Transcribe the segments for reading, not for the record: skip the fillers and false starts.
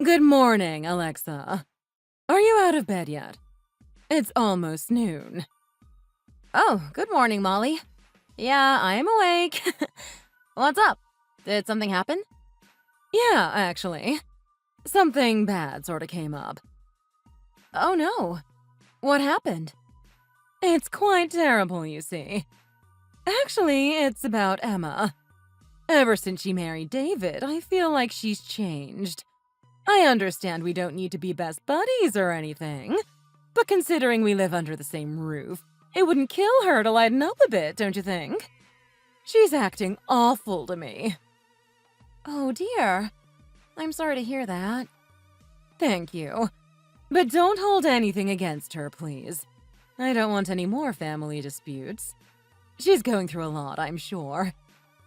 Good morning, Alexa. Are you out of bed yet? It's almost noon. Oh, good morning, Molly. Yeah, I'm awake. What's up? Did something happen? Yeah, actually. Something bad sorta came up. Oh no. What happened? It's quite terrible, you see. Actually, it's about Emma. Ever since she married David, I feel like she's changed. I understand we don't need to be best buddies or anything, but considering we live under the same roof, it wouldn't kill her to lighten up a bit, don't you think? She's acting awful to me. Oh dear. I'm sorry to hear that. Thank you. But don't hold anything against her, please. I don't want any more family disputes. She's going through a lot, I'm sure.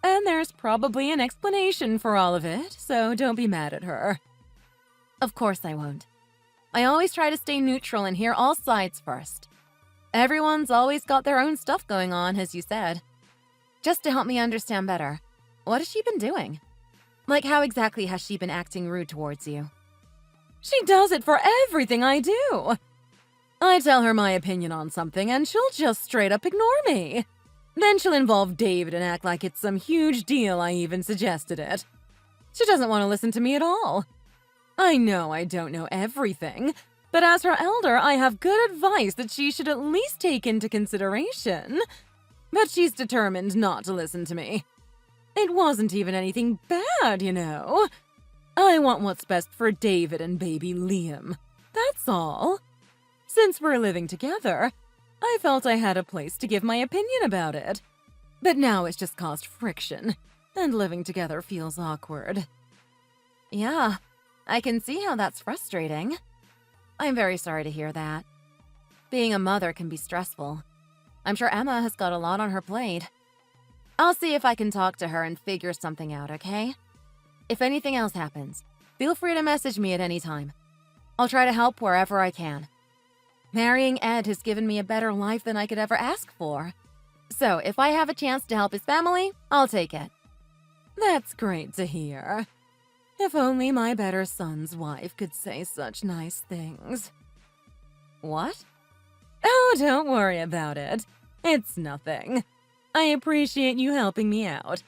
And there's probably an explanation for all of it, so don't be mad at her. Of course I won't. I always try to stay neutral and hear all sides first. Everyone's always got their own stuff going on, as you said. Just to help me understand better, what has she been doing? Like, how exactly has she been acting rude towards you? She does it for everything I do. I tell her my opinion on something and she'll just straight up ignore me. Then she'll involve David and act like it's some huge deal I even suggested it. She doesn't want to listen to me at all. I know I don't know everything, but as her elder, I have good advice that she should at least take into consideration. But she's determined not to listen to me. It wasn't even anything bad, you know. I want what's best for David and baby Liam. That's all. Since we're living together, I felt I had a place to give my opinion about it. But now it's just caused friction, and living together feels awkward. Yeah, I can see how that's frustrating. I'm very sorry to hear that. Being a mother can be stressful. I'm sure Emma has got a lot on her plate. I'll see if I can talk to her and figure something out, okay? If anything else happens, feel free to message me at any time. I'll try to help wherever I can. Marrying Ed has given me a better life than I could ever ask for. So if I have a chance to help his family, I'll take it. That's great to hear. If only my better son's wife could say such nice things. What? Oh, don't worry about it. It's nothing. I appreciate you helping me out.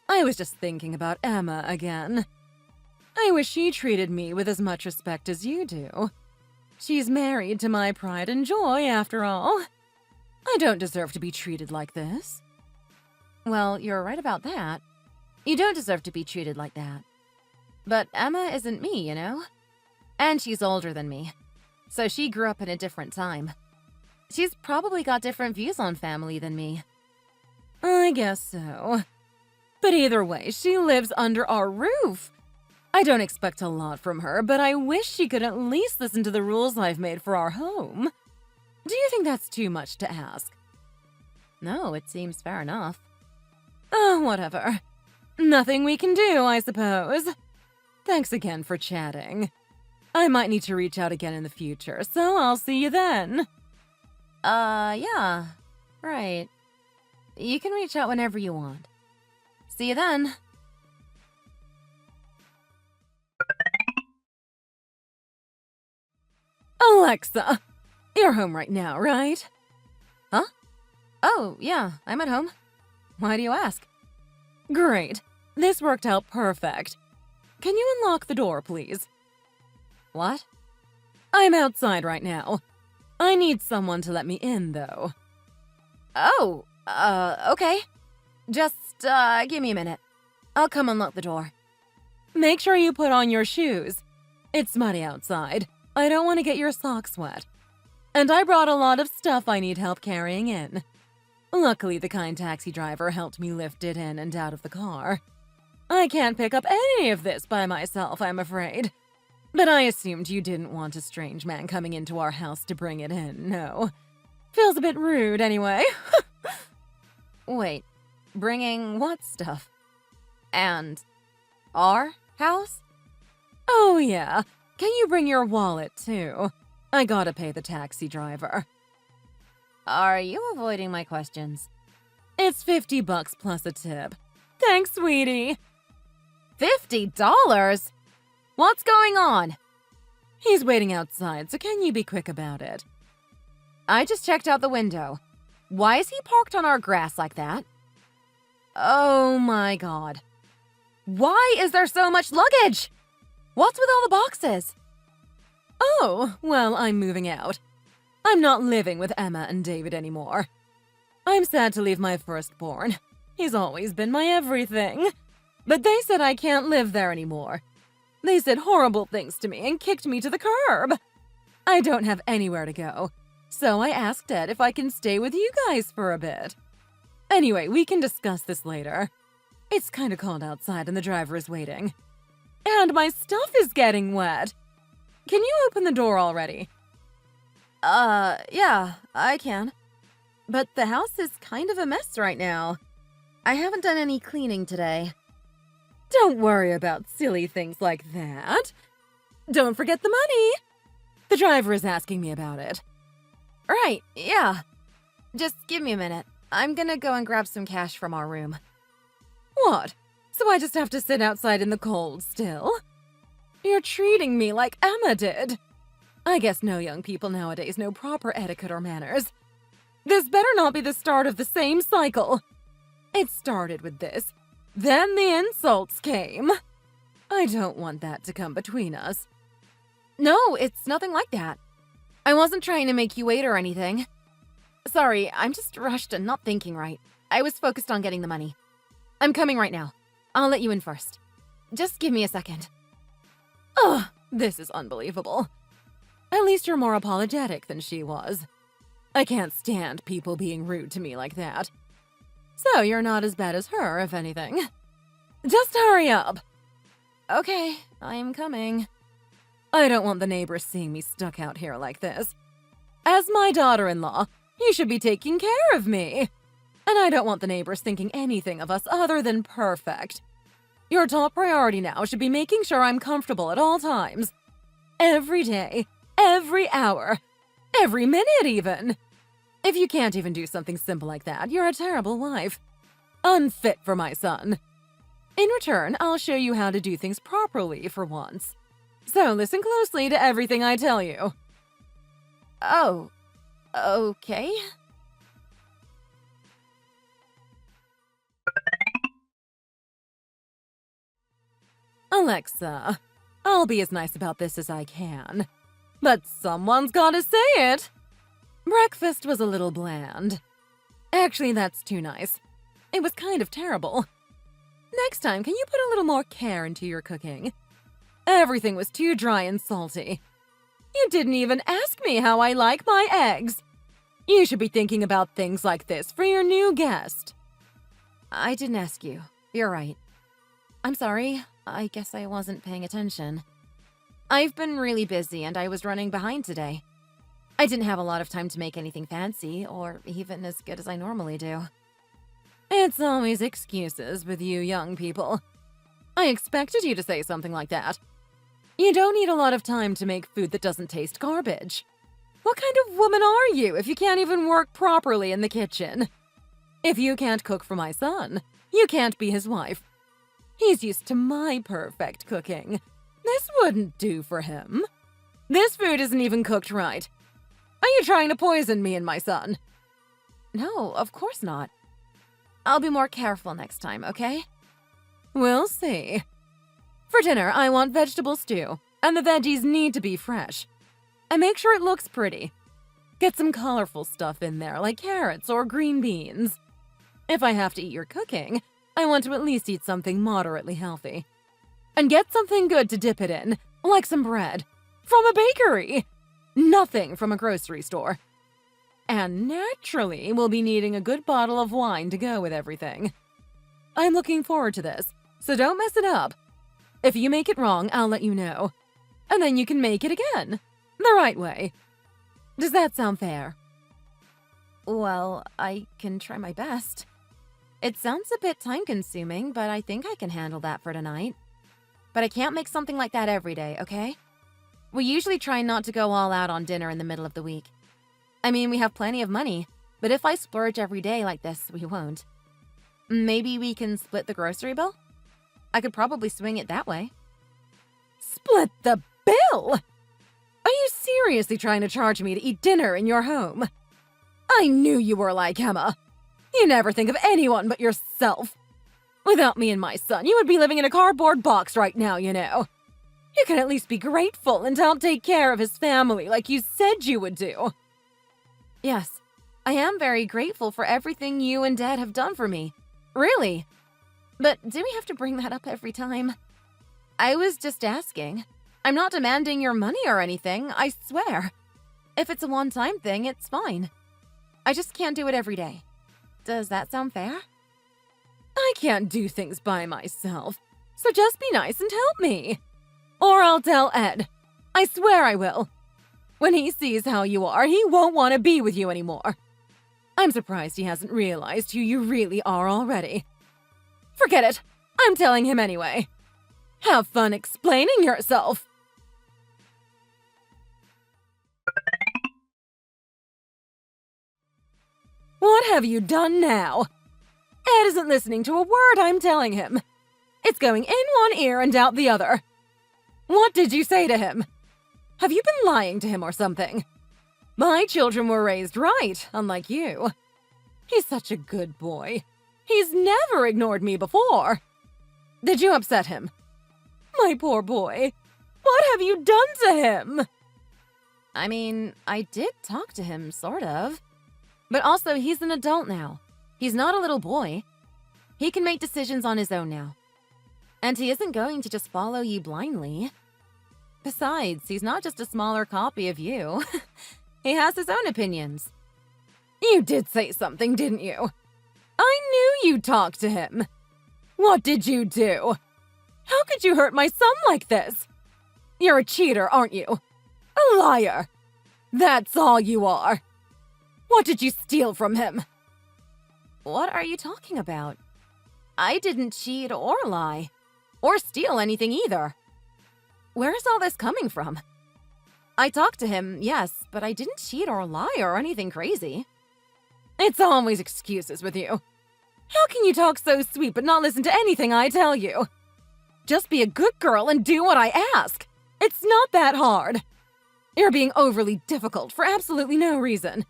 I was just thinking about Emma again. I wish she treated me with as much respect as you do. She's married to my pride and joy, after all. I don't deserve to be treated like this. Well, you're right about that. You don't deserve to be treated like that. But Emma isn't me, you know? And she's older than me, so she grew up in a different time. She's probably got different views on family than me. I guess so. But either way, she lives under our roof. I don't expect a lot from her, but I wish she could at least listen to the rules I've made for our home. Do you think that's too much to ask? No, it seems fair enough. Oh, whatever. Nothing we can do, I suppose. Thanks again for chatting. I might need to reach out again in the future, so I'll see you then. Yeah. Right. You can reach out whenever you want. See you then. Alexa, you're home right now, right? Huh? Oh, yeah, I'm at home. Why do you ask? Great. This worked out perfect. Can you unlock the door, please? What? I'm outside right now. I need someone to let me in, though. Oh, okay. Just, give me a minute. I'll come unlock the door. Make sure you put on your shoes. It's muddy outside. I don't want to get your socks wet. And I brought a lot of stuff I need help carrying in. Luckily, the kind taxi driver helped me lift it in and out of the car. I can't pick up any of this by myself, I'm afraid. But I assumed you didn't want a strange man coming into our house to bring it in, no. Feels a bit rude, anyway. Wait, bringing what stuff? And our house? Oh, yeah. Can you bring your wallet, too? I gotta pay the taxi driver. Are you avoiding my questions? It's $50 plus a tip. Thanks, sweetie. $50? What's going on? He's waiting outside, so can you be quick about it? I just checked out the window. Why is he parked on our grass like that? Oh my god. Why is there so much luggage? What's with all the boxes? Oh, well, I'm moving out. I'm not living with Emma and David anymore. I'm sad to leave my firstborn. He's always been my everything. But they said I can't live there anymore. They said horrible things to me and kicked me to the curb. I don't have anywhere to go, so I asked Ed if I can stay with you guys for a bit. Anyway, we can discuss this later. It's kind of cold outside and the driver is waiting. And my stuff is getting wet. Can you open the door already? Yeah, I can. But the house is kind of a mess right now. I haven't done any cleaning today. Don't worry about silly things like that. Don't forget the money. The driver is asking me about it. Right, yeah. Just give me a minute. I'm gonna go and grab some cash from our room. What? So I just have to sit outside in the cold still? You're treating me like Emma did. I guess no young people nowadays know proper etiquette or manners. This better not be the start of the same cycle. It started with this. Then the insults came. I don't want that to come between us. No, it's nothing like that. I wasn't trying to make you wait or anything. Sorry, I'm just rushed and not thinking right. I was focused on getting the money. I'm coming right now. I'll let you in first. Just give me a second. Ugh, this is unbelievable. At least you're more apologetic than she was. I can't stand people being rude to me like that. So you're not as bad as her, if anything. Just hurry up. Okay, I'm coming. I don't want the neighbors seeing me stuck out here like this. As my daughter-in-law, you should be taking care of me. And I don't want the neighbors thinking anything of us other than perfect. Your top priority now should be making sure I'm comfortable at all times. Every day, every hour, every minute even. If you can't even do something simple like that, you're a terrible wife. Unfit for my son. In return, I'll show you how to do things properly for once. So listen closely to everything I tell you. Oh, okay. Alexa, I'll be as nice about this as I can. But someone's gotta say it. Breakfast was a little bland. Actually, that's too nice. It was kind of terrible. Next time, can you put a little more care into your cooking? Everything was too dry and salty. You didn't even ask me how I like my eggs. You should be thinking about things like this for your new guest. I didn't ask you. You're right. I'm sorry. I guess I wasn't paying attention. I've been really busy and I was running behind today. I didn't have a lot of time to make anything fancy or even as good as I normally do. It's always excuses with you young people. I expected you to say something like that. You don't need a lot of time to make food that doesn't taste garbage. What kind of woman are you if you can't even work properly in the kitchen? If you can't cook for my son, you can't be his wife. He's used to my perfect cooking. This wouldn't do for him. This food isn't even cooked right. Are you trying to poison me and my son? No, of course not. I'll be more careful next time, okay? We'll see. For dinner, I want vegetable stew, and the veggies need to be fresh. And make sure it looks pretty. Get some colorful stuff in there, like carrots or green beans. If I have to eat your cooking, I want to at least eat something moderately healthy. And get something good to dip it in, like some bread. From a bakery! Nothing from a grocery store. And naturally, we'll be needing a good bottle of wine to go with everything. I'm looking forward to this, so don't mess it up. If you make it wrong, I'll let you know. And then you can make it again. The right way. Does that sound fair? Well, I can try my best. It sounds a bit time-consuming, but I think I can handle that for tonight. But I can't make something like that every day, okay? We usually try not to go all out on dinner in the middle of the week. I mean, we have plenty of money, but if I splurge every day like this, we won't. Maybe we can split the grocery bill? I could probably swing it that way. Split the bill? Are you seriously trying to charge me to eat dinner in your home? I knew you were like Emma. You never think of anyone but yourself. Without me and my son, you would be living in a cardboard box right now, you know. You can at least be grateful and help take care of his family like you said you would do. Yes, I am very grateful for everything you and Dad have done for me. Really. But do we have to bring that up every time? I was just asking. I'm not demanding your money or anything, I swear. If it's a one-time thing, it's fine. I just can't do it every day. Does that sound fair? I can't do things by myself, so just be nice and help me. Or I'll tell Ed. I swear I will. When he sees how you are, he won't want to be with you anymore. I'm surprised he hasn't realized who you really are already. Forget it. I'm telling him anyway. Have fun explaining yourself. What have you done now? Ed isn't listening to a word I'm telling him. It's going in one ear and out the other. What did you say to him? Have you been lying to him or something? My children were raised right, unlike you. He's such a good boy. He's never ignored me before. Did you upset him? My poor boy. What have you done to him? I mean, I did talk to him, sort of. But also, he's an adult now. He's not a little boy. He can make decisions on his own now. And he isn't going to just follow you blindly. Besides, he's not just a smaller copy of you. He has his own opinions. You did say something, didn't you? I knew you'd talk to him. What did you do? How could you hurt my son like this? You're a cheater, aren't you? A liar. That's all you are. What did you steal from him? What are you talking about? I didn't cheat or lie. Or steal anything either. Where's all this coming from? I talked to him, yes, but I didn't cheat or lie or anything crazy. It's always excuses with you. How can you talk so sweet but not listen to anything I tell you? Just be a good girl and do what I ask. It's not that hard. You're being overly difficult for absolutely no reason.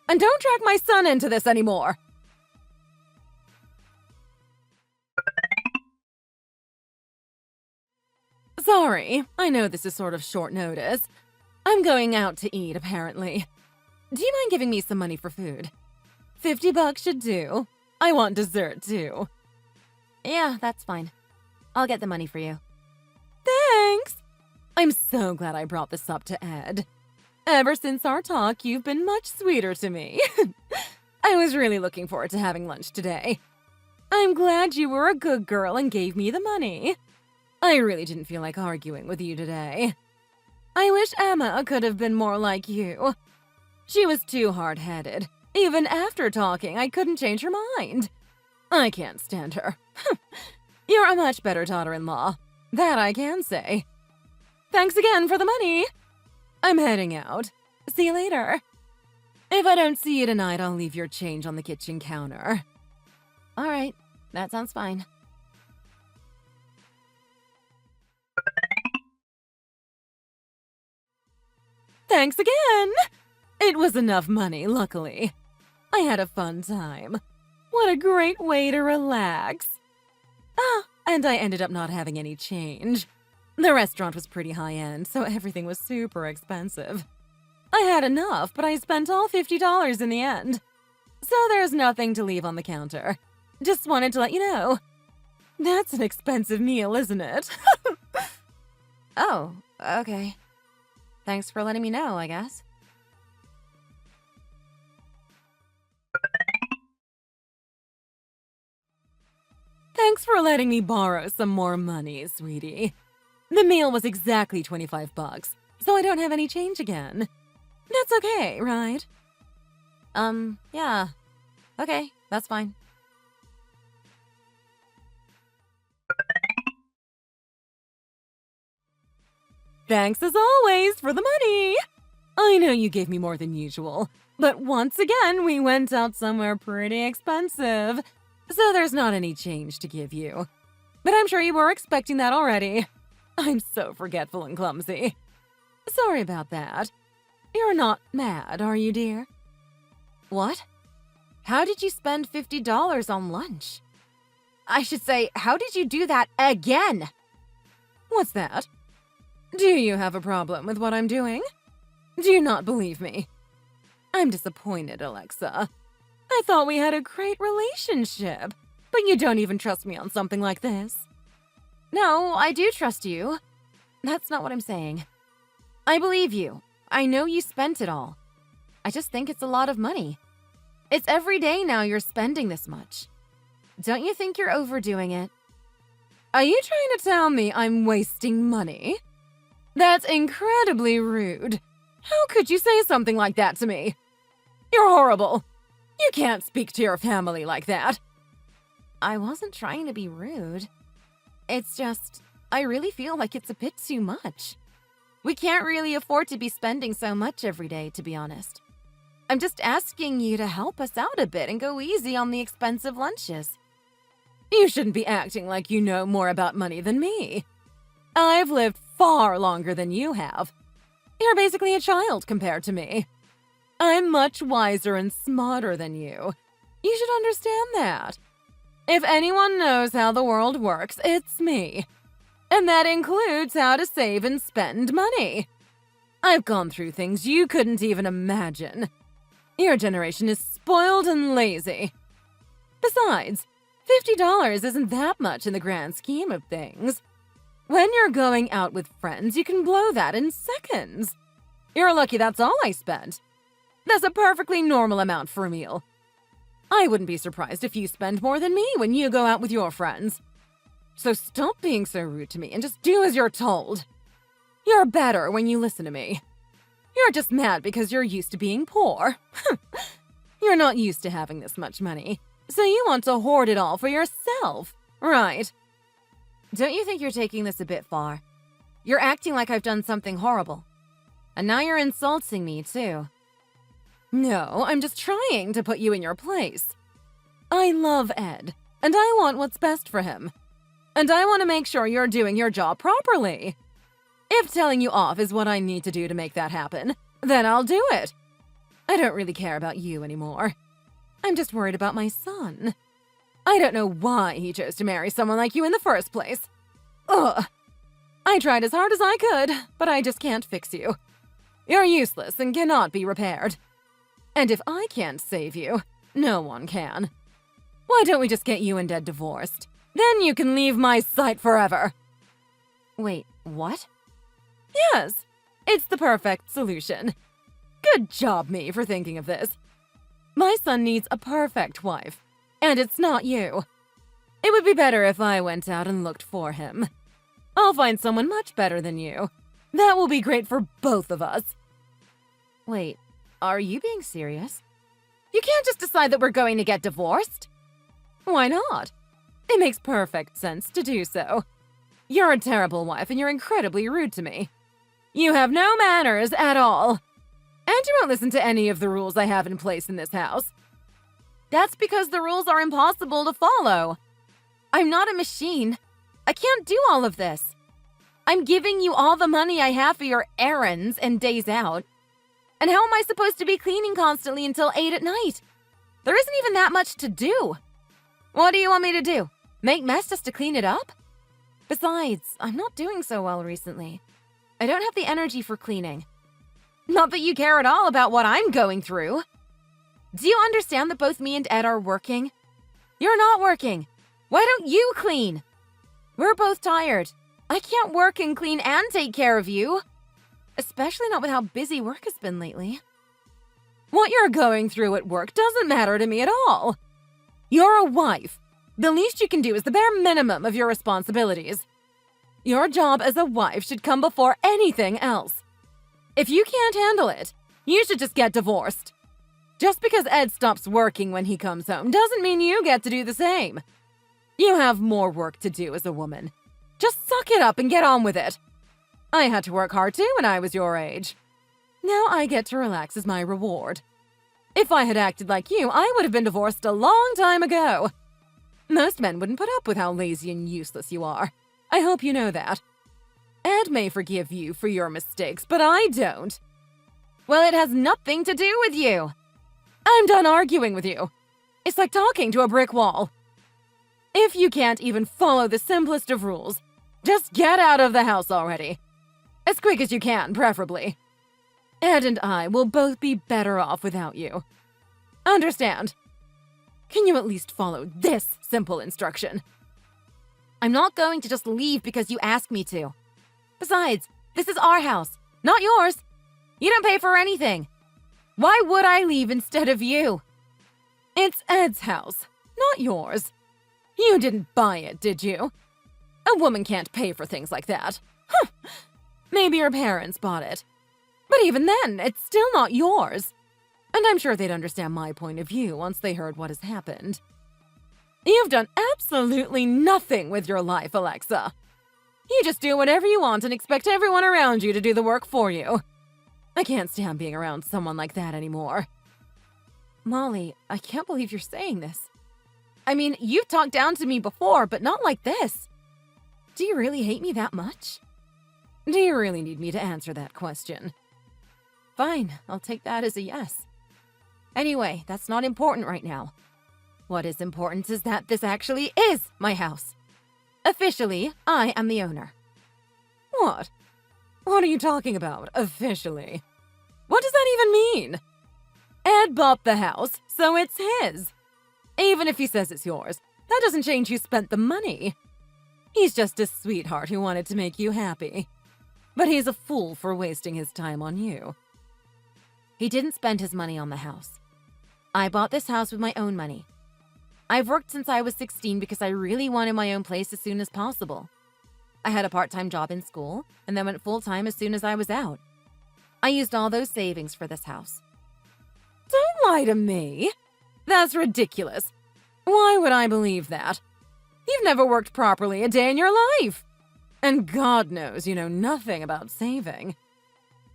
And don't drag my son into this anymore. Sorry, I know this is sort of short notice. I'm going out to eat, apparently. Do you mind giving me some money for food? $50 should do. I want dessert, too. Yeah, that's fine. I'll get the money for you. Thanks! I'm so glad I brought this up to Ed. Ever since our talk, you've been much sweeter to me. I was really looking forward to having lunch today. I'm glad you were a good girl and gave me the money. I really didn't feel like arguing with you today. I wish Emma could have been more like you. She was too hard-headed. Even after talking, I couldn't change her mind. I can't stand her. You're a much better daughter-in-law. That I can say. Thanks again for the money. I'm heading out. See you later. If I don't see you tonight, I'll leave your change on the kitchen counter. All right, that sounds fine. Thanks again! It was enough money, luckily. I had a fun time. What a great way to relax. Ah, and I ended up not having any change. The restaurant was pretty high-end, so everything was super expensive. I had enough, but I spent all $50 in the end. So there's nothing to leave on the counter. Just wanted to let you know. That's an expensive meal, isn't it? Oh, okay. Thanks for letting me know, I guess. Thanks for letting me borrow some more money, sweetie. The meal was exactly $25, so I don't have any change again. That's okay, right? Yeah. Okay, that's fine. Thanks as always for the money! I know you gave me more than usual, but once again we went out somewhere pretty expensive, so there's not any change to give you. But I'm sure you were expecting that already. I'm so forgetful and clumsy. Sorry about that. You're not mad, are you, dear? What? How did you spend $50 on lunch? I should say, how did you do that again? What's that? Do you have a problem with what I'm doing? Do you not believe me? I'm disappointed, Alexa. I thought we had a great relationship, but you don't even trust me on something like this. No, I do trust you. That's not what I'm saying. I believe you. I know you spent it all. I just think it's a lot of money. It's every day now you're spending this much. Don't you think you're overdoing it? Are you trying to tell me I'm wasting money? That's incredibly rude. How could you say something like that to me? You're horrible. You can't speak to your family like that. I wasn't trying to be rude. It's just, I really feel like it's a bit too much. We can't really afford to be spending so much every day, to be honest. I'm just asking you to help us out a bit and go easy on the expensive lunches. You shouldn't be acting like you know more about money than me. I've lived far longer than you have. You're basically a child compared to me. I'm much wiser and smarter than you. You should understand that. If anyone knows how the world works, it's me. And that includes how to save and spend money. I've gone through things you couldn't even imagine. Your generation is spoiled and lazy. Besides, $50 isn't that much in the grand scheme of things. When you're going out with friends, you can blow that in seconds. You're lucky that's all I spent. That's a perfectly normal amount for a meal. I wouldn't be surprised if you spend more than me when you go out with your friends. So stop being so rude to me and just do as you're told. You're better when you listen to me. You're just mad because you're used to being poor. You're not used to having this much money, so you want to hoard it all for yourself, right? Don't you think you're taking this a bit far? You're acting like I've done something horrible. And now you're insulting me, too. No, I'm just trying to put you in your place. I love Ed, and I want what's best for him. And I want to make sure you're doing your job properly. If telling you off is what I need to do to make that happen, then I'll do it. I don't really care about you anymore. I'm just worried about my son. I don't know why he chose to marry someone like you in the first place. Ugh. I tried as hard as I could, but I just can't fix you. You're useless and cannot be repaired. And if I can't save you, no one can. Why don't we just get you and Ed divorced? Then you can leave my sight forever. Wait, what? Yes, it's the perfect solution. Good job, me, for thinking of this. My son needs a perfect wife, and it's not you. It would be better if I went out and looked for him. I'll find someone much better than you. That will be great for both of us. Wait, are you being serious? You can't just decide that we're going to get divorced. Why not? It makes perfect sense to do so. You're a terrible wife and you're incredibly rude to me. You have no manners at all. And you won't listen to any of the rules I have in place in this house. That's because the rules are impossible to follow. I'm not a machine. I can't do all of this. I'm giving you all the money I have for your errands and days out. And how am I supposed to be cleaning constantly until 8 at night? There isn't even that much to do. What do you want me to do? Make mess just to clean it up? Besides, I'm not doing so well recently. I don't have the energy for cleaning. Not that you care at all about what I'm going through. Do you understand that both me and Ed are working? You're not working. Why don't you clean? We're both tired. I can't work and clean and take care of you. Especially not with how busy work has been lately. What you're going through at work doesn't matter to me at all. You're a wife. The least you can do is the bare minimum of your responsibilities. Your job as a wife should come before anything else. If you can't handle it, you should just get divorced. Just because Ed stops working when he comes home doesn't mean you get to do the same. You have more work to do as a woman. Just suck it up and get on with it. I had to work hard too when I was your age. Now I get to relax as my reward. If I had acted like you, I would have been divorced a long time ago. Most men wouldn't put up with how lazy and useless you are. I hope you know that. Ed may forgive you for your mistakes, but I don't. Well, it has nothing to do with you. I'm done arguing with you. It's like talking to a brick wall. If you can't even follow the simplest of rules, just get out of the house already. As quick as you can, preferably. Ed and I will both be better off without you. Understand? Can you at least follow this simple instruction? I'm not going to just leave because you ask me to. Besides, this is our house, not yours. You don't pay for anything. Why would I leave instead of you? It's Ed's house, not yours. You didn't buy it, did you? A woman can't pay for things like that. Huh. Maybe your parents bought it. But even then, it's still not yours. And I'm sure they'd understand my point of view once they heard what has happened. You've done absolutely nothing with your life, Alexa. You just do whatever you want and expect everyone around you to do the work for you. I can't stand being around someone like that anymore. Molly, I can't believe you're saying this. I mean, you've talked down to me before, but not like this. Do you really hate me that much? Do you really need me to answer that question? Fine, I'll take that as a yes. Anyway, that's not important right now. What is important is that this actually is my house. Officially, I am the owner. What? What are you talking about, officially? What does that even mean? Ed bought the house, so it's his. Even if he says it's yours, that doesn't change who spent the money. He's just a sweetheart who wanted to make you happy. But he's a fool for wasting his time on you. He didn't spend his money on the house. I bought this house with my own money. I've worked since I was 16 because I really wanted my own place as soon as possible. I had a part-time job in school and then went full-time as soon as I was out. I used all those savings for this house. Don't lie to me. That's ridiculous. Why would I believe that? You've never worked properly a day in your life. And God knows you know nothing about saving.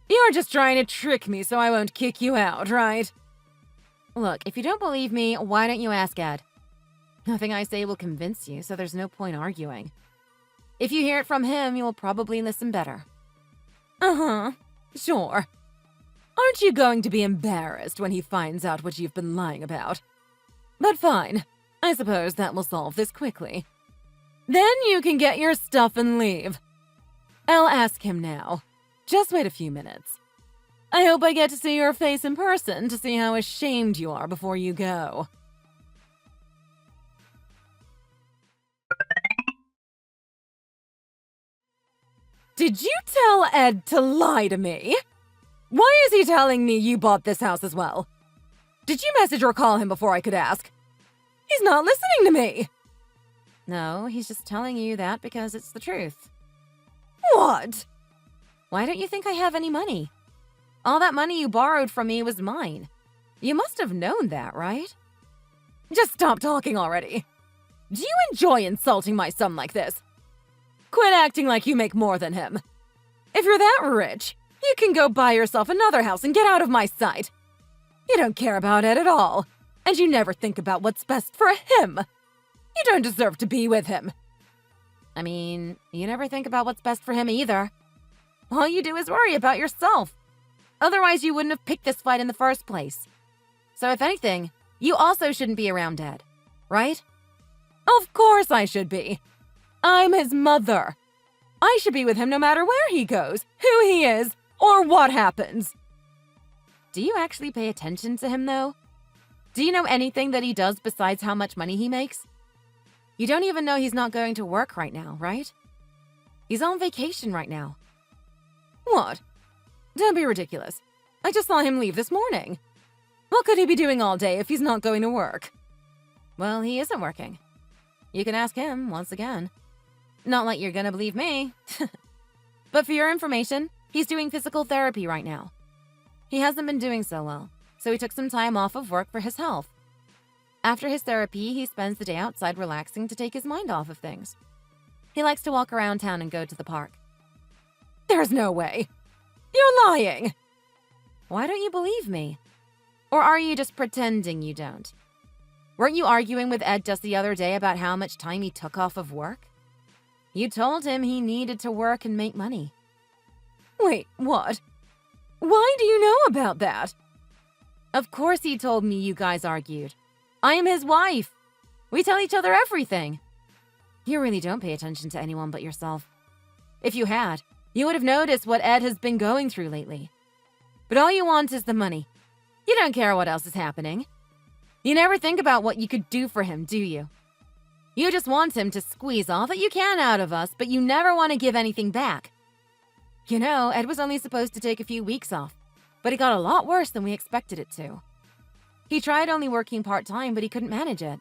You're just trying to trick me so I won't kick you out, right? Look, if you don't believe me, why don't you ask Ed? Nothing I say will convince you, so there's no point arguing. If you hear it from him, you will probably listen better. Uh-huh, sure. Aren't you going to be embarrassed when he finds out what you've been lying about? But fine, I suppose that will solve this quickly. Then you can get your stuff and leave. I'll ask him now. Just wait a few minutes. I hope I get to see your face in person to see how ashamed you are before you go. Did you tell Ed to lie to me? Why is he telling me you bought this house as well? Did you message or call him before I could ask? He's not listening to me. No, he's just telling you that because it's the truth. What? Why don't you think I have any money? All that money you borrowed from me was mine. You must have known that, right? Just stop talking already. Do you enjoy insulting my son like this? Quit acting like you make more than him. If you're that rich, you can go buy yourself another house and get out of my sight. You don't care about Ed at all, and you never think about what's best for him. You don't deserve to be with him. I mean, you never think about what's best for him either. All you do is worry about yourself. Otherwise, you wouldn't have picked this fight in the first place. So if anything, you also shouldn't be around Ed, right? Of course I should be. I'm his mother. I should be with him no matter where he goes, who he is, or what happens. Do you actually pay attention to him, though? Do you know anything that he does besides how much money he makes? You don't even know he's not going to work right now, right? He's on vacation right now. What? Don't be ridiculous. I just saw him leave this morning. What could he be doing all day if he's not going to work? Well, he isn't working. You can ask him once again. Not like you're gonna believe me. But for your information, he's doing physical therapy right now. He hasn't been doing so well, so he took some time off of work for his health. After his therapy, he spends the day outside relaxing to take his mind off of things. He likes to walk around town and go to the park. There's no way. You're lying. Why don't you believe me? Or are you just pretending you don't? Weren't you arguing with Ed just the other day about how much time he took off of work? You told him he needed to work and make money. Wait, what? Why do you know about that? Of course he told me you guys argued. I am his wife. We tell each other everything. You really don't pay attention to anyone but yourself. If you had, you would have noticed what Ed has been going through lately. But all you want is the money. You don't care what else is happening. You never think about what you could do for him, do you? You just want him to squeeze all that you can out of us, but you never want to give anything back. You know, Ed was only supposed to take a few weeks off, but it got a lot worse than we expected it to. He tried only working part-time, but he couldn't manage it.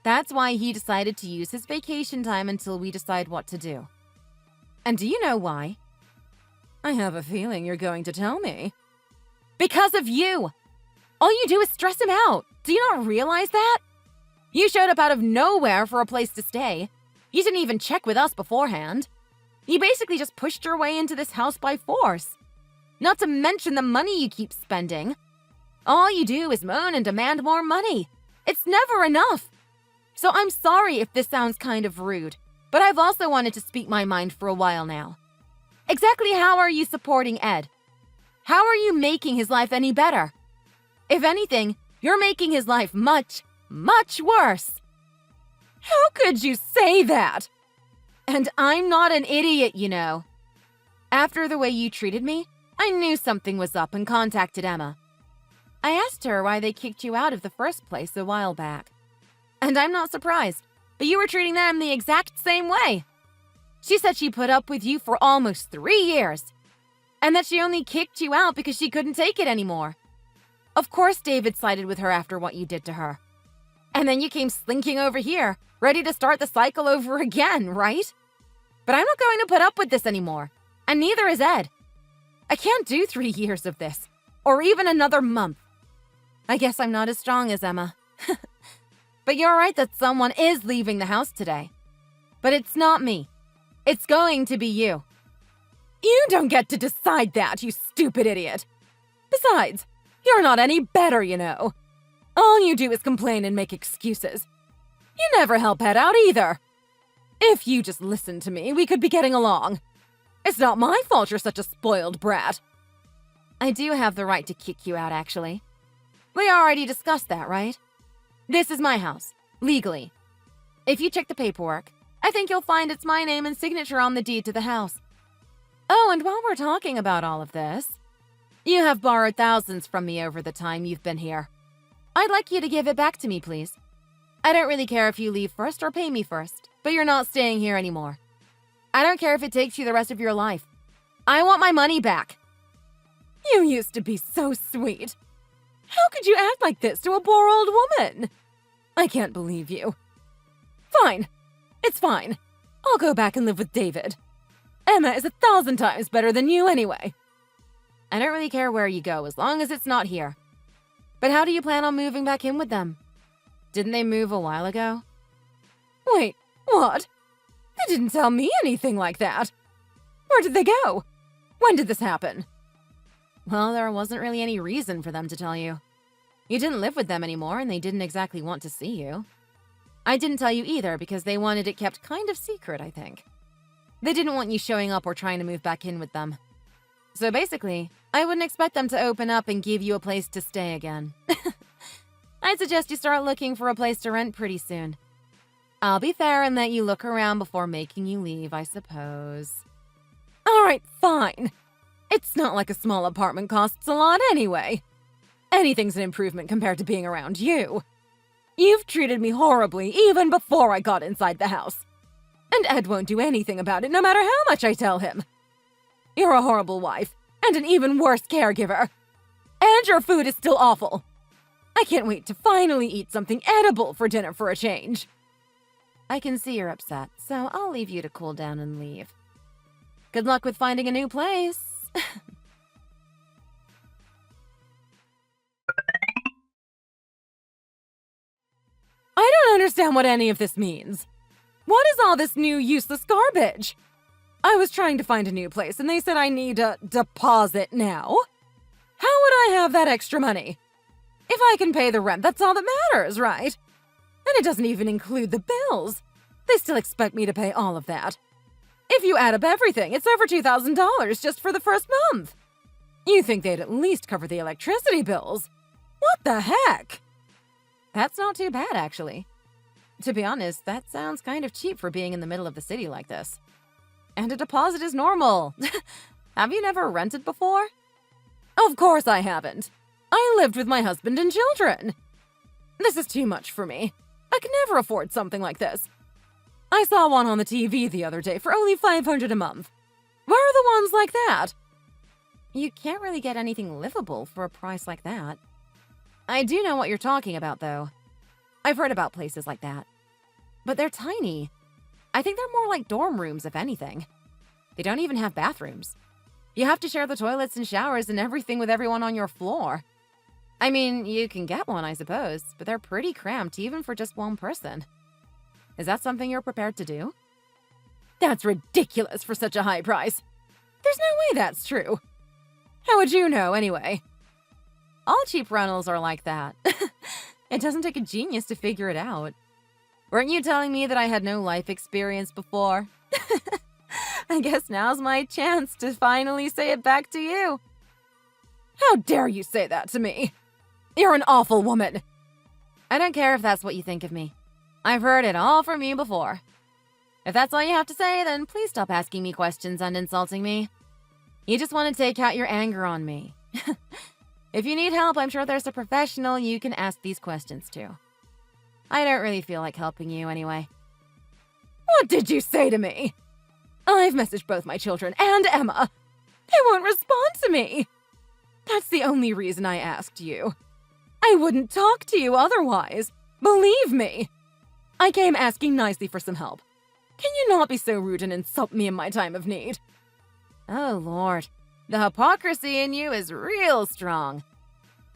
That's why he decided to use his vacation time until we decide what to do. And do you know why? I have a feeling you're going to tell me. Because of you! All you do is stress him out. Do you not realize that? You showed up out of nowhere for a place to stay. You didn't even check with us beforehand. You basically just pushed your way into this house by force. Not to mention the money you keep spending. All you do is moan and demand more money. It's never enough. So I'm sorry if this sounds kind of rude, but I've also wanted to speak my mind for a while now. Exactly how are you supporting Ed? How are you making his life any better? If anything, you're making his life much, much worse. How could you say that? And I'm not an idiot, you know. After the way you treated me, I knew something was up and contacted Emma. I asked her why they kicked you out of the first place a while back. And I'm not surprised, but you were treating them the exact same way. She said she put up with you for almost 3 years, and that she only kicked you out because she couldn't take it anymore. Of course David sided with her after what you did to her. And then you came slinking over here, ready to start the cycle over again, right? But I'm not going to put up with this anymore, and neither is Ed. I can't do 3 years of this, or even another month. I guess I'm not as strong as Emma. But you're right that someone is leaving the house today. But it's not me. It's going to be you. You don't get to decide that, you stupid idiot. Besides, you're not any better, you know. All you do is complain and make excuses. You never help Ed out either. If you just listened to me, we could be getting along. It's not my fault you're such a spoiled brat. I do have the right to kick you out, actually. We already discussed that, right? This is my house, legally. If you check the paperwork, I think you'll find it's my name and signature on the deed to the house. Oh, and while we're talking about all of this, you have borrowed thousands from me over the time you've been here. I'd like you to give it back to me, please. I don't really care if you leave first or pay me first, but you're not staying here anymore. I don't care if it takes you the rest of your life. I want my money back. You used to be so sweet. How could you act like this to a poor old woman? I can't believe you. Fine. It's fine. I'll go back and live with David. Emma is 1,000 times better than you anyway. I don't really care where you go as long as it's not here. But how do you plan on moving back in with them? Didn't they move a while ago? Wait, what? They didn't tell me anything like that. Where did they go? When did this happen? Well, there wasn't really any reason for them to tell you. You didn't live with them anymore, and they didn't exactly want to see you. I didn't tell you either because they wanted it kept kind of secret, I think. They didn't want you showing up or trying to move back in with them. So basically, I wouldn't expect them to open up and give you a place to stay again. I'd suggest you start looking for a place to rent pretty soon. I'll be fair and let you look around before making you leave, I suppose. All right, fine. It's not like a small apartment costs a lot anyway. Anything's an improvement compared to being around you. You've treated me horribly even before I got inside the house. And Ed won't do anything about it no matter how much I tell him. You're a horrible wife and an even worse caregiver. And your food is still awful. I can't wait to finally eat something edible for dinner for a change. I can see you're upset, so I'll leave you to cool down and leave. Good luck with finding a new place. I don't understand what any of this means. What is all this new useless garbage? I was trying to find a new place and they said I need a deposit now. How would I have that extra money? If I can pay the rent, that's all that matters, right? And it doesn't even include the bills. They still expect me to pay all of that. If you add up everything, it's over $2,000 just for the first month. You think they'd at least cover the electricity bills? What the heck? That's not too bad, actually. To be honest, that sounds kind of cheap for being in the middle of the city like this. And a deposit is normal. Have you never rented before? Of course I haven't. I lived with my husband and children. This is too much for me. I could never afford something like this. I saw one on the TV the other day for only $500 a month. Where are the ones like that? You can't really get anything livable for a price like that. I do know what you're talking about, though. I've heard about places like that. But they're tiny. I think they're more like dorm rooms, if anything. They don't even have bathrooms. You have to share the toilets and showers and everything with everyone on your floor. I mean, you can get one, I suppose, but they're pretty cramped even for just one person. Is that something you're prepared to do? That's ridiculous for such a high price. There's no way that's true. How would you know, anyway? All cheap rentals are like that. It doesn't take a genius to figure it out. Weren't you telling me that I had no life experience before? I guess now's my chance to finally say it back to you. How dare you say that to me? You're an awful woman. I don't care if that's what you think of me. I've heard it all from you before. If that's all you have to say, then please stop asking me questions and insulting me. You just want to take out your anger on me. If you need help, I'm sure there's a professional you can ask these questions to. I don't really feel like helping you anyway. What did you say to me? I've messaged both my children and Emma. They won't respond to me. That's the only reason I asked you. I wouldn't talk to you otherwise. Believe me. I came asking nicely for some help. Can you not be so rude and insult me in my time of need? Oh, Lord. The hypocrisy in you is real strong.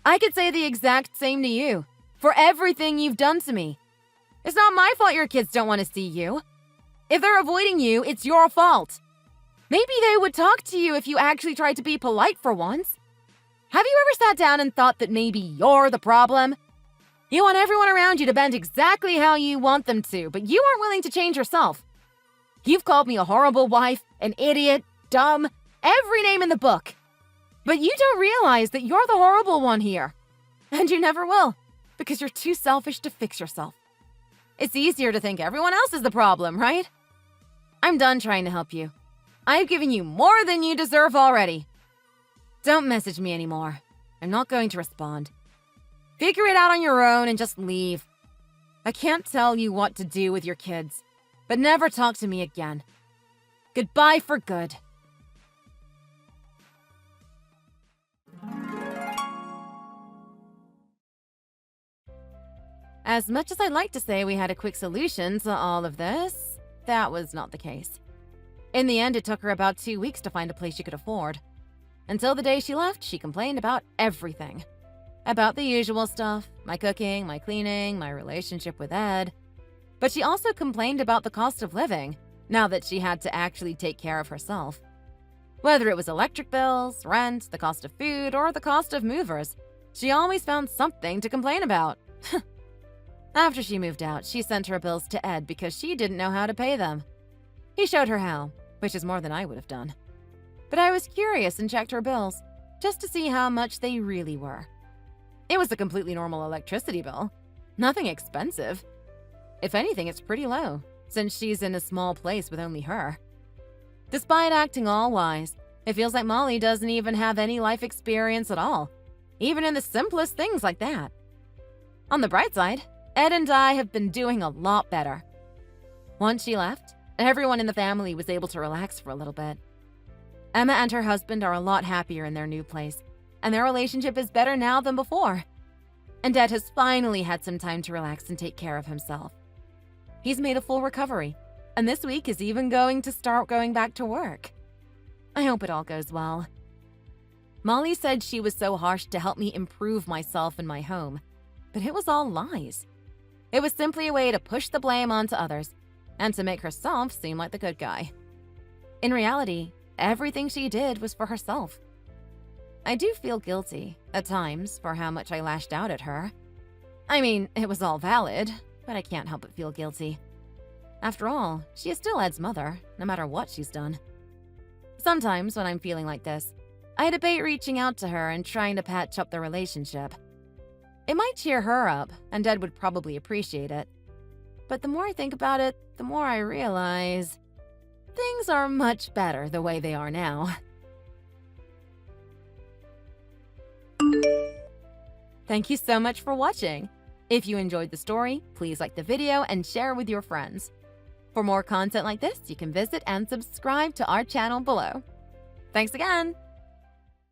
I could say the exact same to you, for everything you've done to me. It's not my fault your kids don't want to see you. If they're avoiding you, it's your fault. Maybe they would talk to you if you actually tried to be polite for once. Have you ever sat down and thought that maybe you're the problem? You want everyone around you to bend exactly how you want them to, but you aren't willing to change yourself. You've called me a horrible wife, an idiot, dumb, every name in the book. But you don't realize that you're the horrible one here. And you never will, because you're too selfish to fix yourself. It's easier to think everyone else is the problem, right? I'm done trying to help you. I've given you more than you deserve already. Don't message me anymore. I'm not going to respond. Figure it out on your own and just leave. I can't tell you what to do with your kids, but never talk to me again. Goodbye for good. As much as I'd like to say we had a quick solution to all of this, that was not the case. In the end, it took her about 2 weeks to find a place she could afford. Until the day she left, she complained about everything. About the usual stuff, my cooking, my cleaning, my relationship with Ed. But she also complained about the cost of living, now that she had to actually take care of herself. Whether it was electric bills, rent, the cost of food, or the cost of movers, she always found something to complain about. After she moved out, she sent her bills to Ed because she didn't know how to pay them. He showed her how, which is more than I would have done. But I was curious and checked her bills, just to see how much they really were. It was a completely normal electricity bill. Nothing expensive. If anything, it's pretty low, since she's in a small place with only her. Despite acting all wise, it feels like Molly doesn't even have any life experience at all, even in the simplest things like that. On the bright side, Ed and I have been doing a lot better. Once she left, everyone in the family was able to relax for a little bit. Emma and her husband are a lot happier in their new place, and their relationship is better now than before. And Ed has finally had some time to relax and take care of himself. He's made a full recovery, and this week is even going to start going back to work. I hope it all goes well. Molly said she was so harsh to help me improve myself and my home, but it was all lies. It was simply a way to push the blame onto others and to make herself seem like the good guy. In reality, everything she did was for herself. I do feel guilty, at times, for how much I lashed out at her. I mean, it was all valid, but I can't help but feel guilty. After all, she is still Ed's mother, no matter what she's done. Sometimes, when I'm feeling like this, I debate reaching out to her and trying to patch up the relationship. It might cheer her up, and Ed would probably appreciate it. But the more I think about it, the more I realize things are much better the way they are now. Thank you so much for watching. If you enjoyed the story, please like the video and share with your friends. For more content like this, you can visit and subscribe to our channel below. Thanks again!